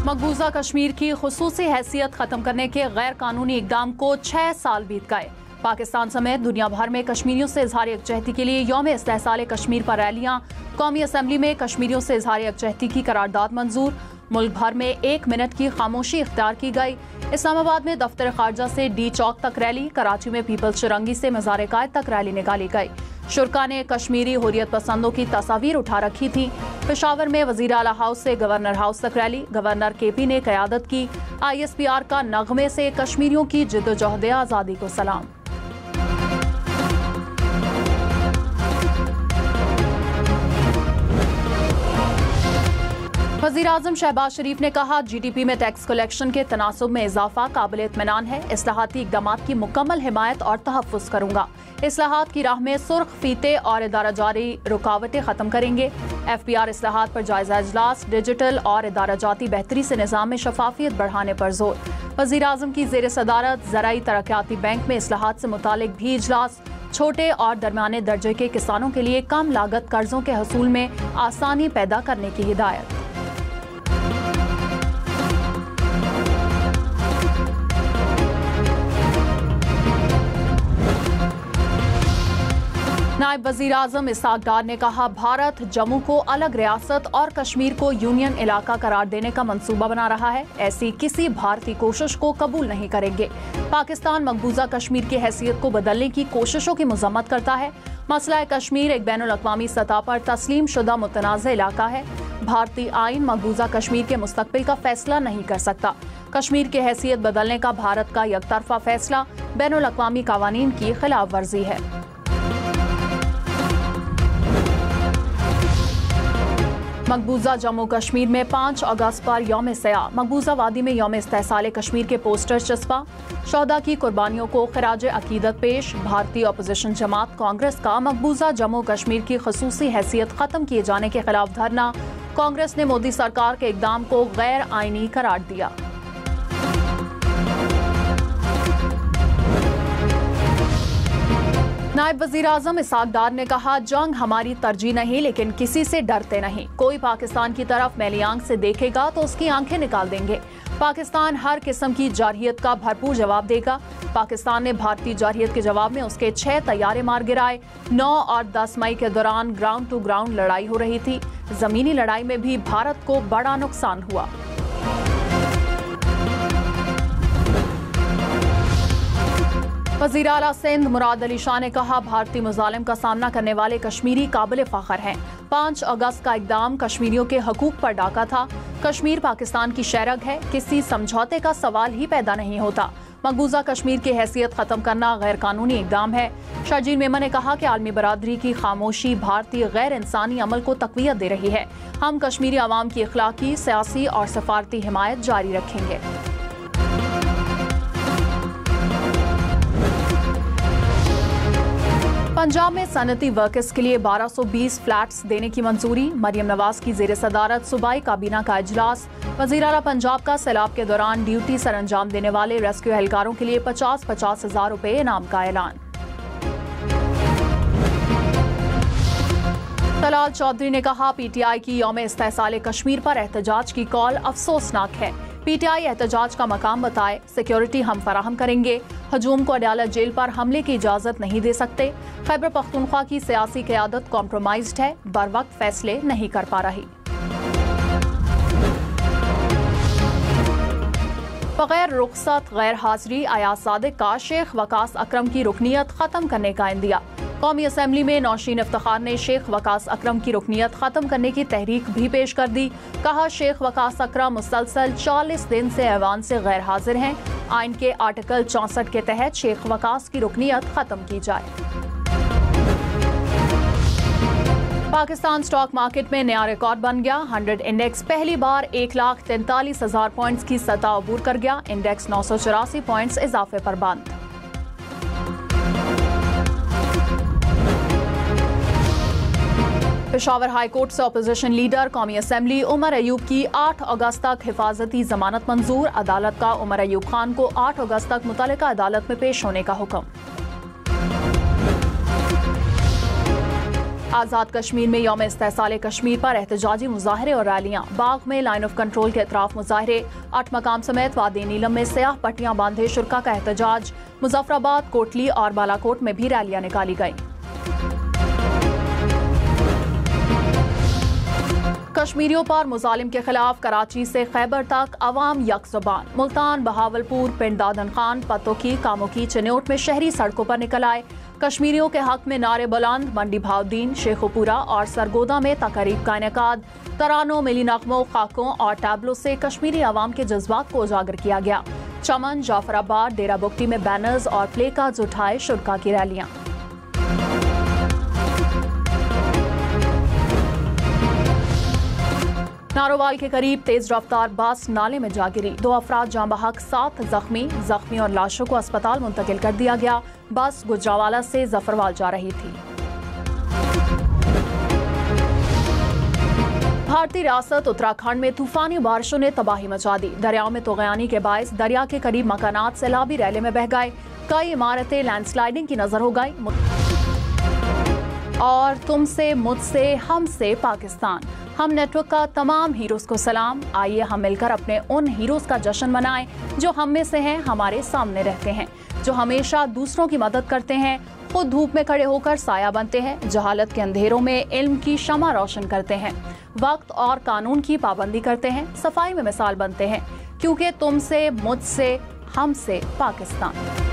मकबूजा कश्मीर की खुसूसी हैसियत खत्म करने के गैर कानूनी इकदाम को 6 साल बीत गए। पाकिस्तान समेत दुनिया भर में कश्मीरियों से इजहार यकजहती के लिए यौम इस्तेहसाल कश्मीर पर रैलियां। कौमी असम्बली में कश्मीरियों से इजहार यकजहती की करारदाद मंजूर। मुल्क भर में 1 मिनट की खामोशी इख्तियार की गई। इस्लामाबाद में दफ्तर खारजा से डी चौक तक रैली, कराची में पीपल्स चिरंगी से मज़ार कायद तक रैली निकाली गई। शुरा ने कश्मीरी हुर्रियत पसंदों की तस्वीर उठा रखी थी। पेशावर में वजीर आला हाउस से गवर्नर हाउस तक रैली, गवर्नर केपी ने क़यादत की। ISPR का नगमे से कश्मीरियों की जिद्दोजहद आज़ादी को सलाम। वज़ीर-ए-आज़म शहबाज शरीफ ने कहा, GDP में टैक्स कलेक्शन के तनासुब में इजाफा काबिल इत्मीनान है। इस्लाहाती इक़दामात की मुकम्मल हिमायत और तहफ़्फ़ुज़ करूँगा। इस्लाहात की राह में सुर्ख फीते और इदारा जारी रुकावटें ख़त्म करेंगे। FPR इस्लाहात पर जायज़ा इजलास, डिजिटल और इदारा जाती बेहतरी से निज़ाम में शफाफियत बढ़ाने पर जोर। वज़ीर-ए-आज़म की ज़ेर सदारत ज़राई तरक्याती बैंक में इस्लाहात से मुतालिक भी इजलास। छोटे और दरमियाने दर्जे के किसानों के लिए कम लागत कर्जों के हसूल में आसानी पैदा करने की हिदायत। नायब वज़ीर आज़म इसहाक डार ने कहा, भारत जम्मू को अलग रियासत और कश्मीर को यूनियन इलाका करार देने का मंसूबा बना रहा है। ऐसी किसी भारतीय कोशिश को कबूल नहीं करेंगे। पाकिस्तान मकबूजा कश्मीर की हैसियत को बदलने की कोशिशों की मजम्मत करता है। मसला कश्मीर एक बैनुल अक़वामी सतह पर तस्लीम शुदा मुतनाज़ इलाका है। भारतीय आइन मकबूजा कश्मीर के मुस्तकबिल का फैसला नहीं कर सकता। कश्मीर की हैसियत बदलने का भारत का यकतरफा फैसला बैनुल अक़वामी कावानीन की खिलाफ वर्जी है। मकबूजा जम्मू कश्मीर में 5 अगस्त पर यौम सयाह मकबूजा वादी में यौम इस्तेहसाल कश्मीर के पोस्टर चस्पा। शोहदा की कुर्बानियों को खिराज अकीदत पेश। भारतीय अपोजिशन जमात कांग्रेस का मकबूजा जम्मू कश्मीर की खसूसी हैसियत खत्म किए जाने के खिलाफ धरना। कांग्रेस ने मोदी सरकार के इकदाम को गैर आईनी करार दिया। नायब वज़ीर आज़म इसहाक डार ने कहा, जंग हमारी तरजीह नहीं, लेकिन किसी से डरते नहीं। कोई पाकिस्तान की तरफ मैली आंख से देखेगा तो उसकी आंखें निकाल देंगे। पाकिस्तान हर किस्म की जारहियत का भरपूर जवाब देगा। पाकिस्तान ने भारतीय जारहियत के जवाब में उसके 6 तैयारे मार गिराए। 9 और 10 मई के दौरान ग्राउंड टू ग्राउंड लड़ाई हो रही थी। जमीनी लड़ाई में भी भारत को बड़ा नुकसान हुआ। वज़ीर आला सिंध मुराद अली शाह ने कहा, भारतीय मुजालिम का सामना करने वाले कश्मीरी काबिल फ़ख्र हैं। 5 अगस्त का इक़दाम कश्मीरियों के हकूक़ पर डाका था। कश्मीर पाकिस्तान की शहरग है, किसी समझौते का सवाल ही पैदा नहीं होता। मकबूजा कश्मीर की हैसियत ख़त्म करना गैर कानूनी इक़दाम है। शर्जील मेमन ने कहा कि आलमी बरादरी की खामोशी भारतीय गैर इंसानी अमल को तक़वियत दे रही है। हम कश्मीरी अवाम की अखलाकी, सियासी और सफारती हिमायत जारी रखेंगे। पंजाब में सनती वर्कर्स के लिए 1220 फ्लैट्स देने की मंजूरी। मरियम नवाज की ज़ेर सदारत सूबाई काबीना का इजलास। वज़ीर आला पंजाब का सैलाब के दौरान ड्यूटी सर अंजाम देने वाले रेस्क्यू एहलकारों के लिए 50-50 हज़ार रुपए इनाम का ऐलान। तलाल चौधरी ने कहा, PTI की यौम इस्तेहसाल कश्मीर पर एहतजाज की कॉल अफसोसनाक है। PTI एहतजाज का मकाम बताए, सिक्योरिटी हम फराहम करेंगे। हजूम को अडालत जेल पर हमले की इजाजत नहीं दे सकते। खैबर पख्तूनख्वा की सियासी क़यादत कॉम्प्रोमाइज्ड है, बर वक्त फैसले नहीं कर पा रही। बगैर रुखसत गैर हाजिरी अयाज सादिक का शेख वकास अकरम की रुकनियत खत्म करने का इंदिया। कौमी असम्बली में नौशीन इफ्तिखार ने शेख वकास अकरम की रुकनियत खत्म करने की तहरीक भी पेश कर दी। कहा, शेख वकास अकरम मुसलसल 40 दिन से ऐवान से गैर हाजिर हैं। आइन के आर्टिकल 64 के तहत शेख वकास की रुकनियत खत्म की जाए। पाकिस्तान स्टॉक मार्केट में नया रिकॉर्ड बन गया। 100 इंडेक्स पहली बार 1,43,000 पॉइंट्स की सतह अबूर कर गया। इंडेक्स 984 पॉइंट्स इजाफे पर बंद। पेशावर हाई कोर्ट से अपोजिशन लीडर कौमी असम्बली उमर अयूब की 8 अगस्त तक हिफाजती जमानत मंजूर। अदालत का उमर अयूब खान को 8 अगस्त तक मुतल्लिका अदालत में पेश होने का हुक्म। आज़ाद कश्मीर में यौम इस्तेहसाल कश्मीर पर एहतजाजी मुजाहरे और रैलियां। बाग में लाइन ऑफ कंट्रोल के अतराफ मुजाहरे। 8 मकाम समेत वादी नीलम में स्याह पट्टियां बांधे शुरका का एहतजाज। मुजफ्फराबाद, कोटली और बालाकोट में भी रैलियां निकाली गईं। कश्मीरियों पर मुजालिम के खिलाफ कराची से खैबर तक अवाम यकजुबान। मुल्तान, बहावलपुर, पिंड दादन खान, पतोकी, कामोकी, चिन्योट में शहरी सड़कों पर निकल आए। कश्मीरियों के हक में नारे बुलंद। मंडी भाउद्दीन, शेखुपुरा और सरगोदा में तकरीब का इनेकाद। तरानों, मिली नगमों, खाकों और टैबलों से कश्मीरी अवाम के जज्बात को उजागर किया गया। चमन, जाफराबाद, डेरा बुगटी में बैनर्स और प्ले कार्ड्स उठाए शुरका की रैलियां। नारोवाल के करीब तेज रफ्तार बस नाले में जा गिरी। 2 अफराद जाँ बहक, 7 जख्मी और लाशों को अस्पताल मुंतकिल कर दिया गया। बस गुजरावाला से जफरवाल जा रही थी। भारतीय रियासत उत्तराखंड में तूफानी बारिशों ने तबाही मचा दी। दरियाओं में तोगयानी के बायस दरिया के करीब मकानात सैलाबी रैले में बह गए। कई इमारतें लैंडस्लाइडिंग की नजर हो गई। और तुमसे, मुझसे, हमसे पाकिस्तान। हम नेटवर्क का तमाम हीरोज को सलाम। आइए हम मिलकर अपने उन हीरोज का जश्न मनाएं जो हम में से हैं, हमारे सामने रहते हैं, जो हमेशा दूसरों की मदद करते हैं, खुद धूप में खड़े होकर साया बनते हैं, जहालत के अंधेरों में इल्म की शमा रोशन करते हैं, वक्त और कानून की पाबंदी करते हैं, सफाई में मिसाल बनते हैं। क्योंकि तुमसे, मुझसे, हमसे पाकिस्तान।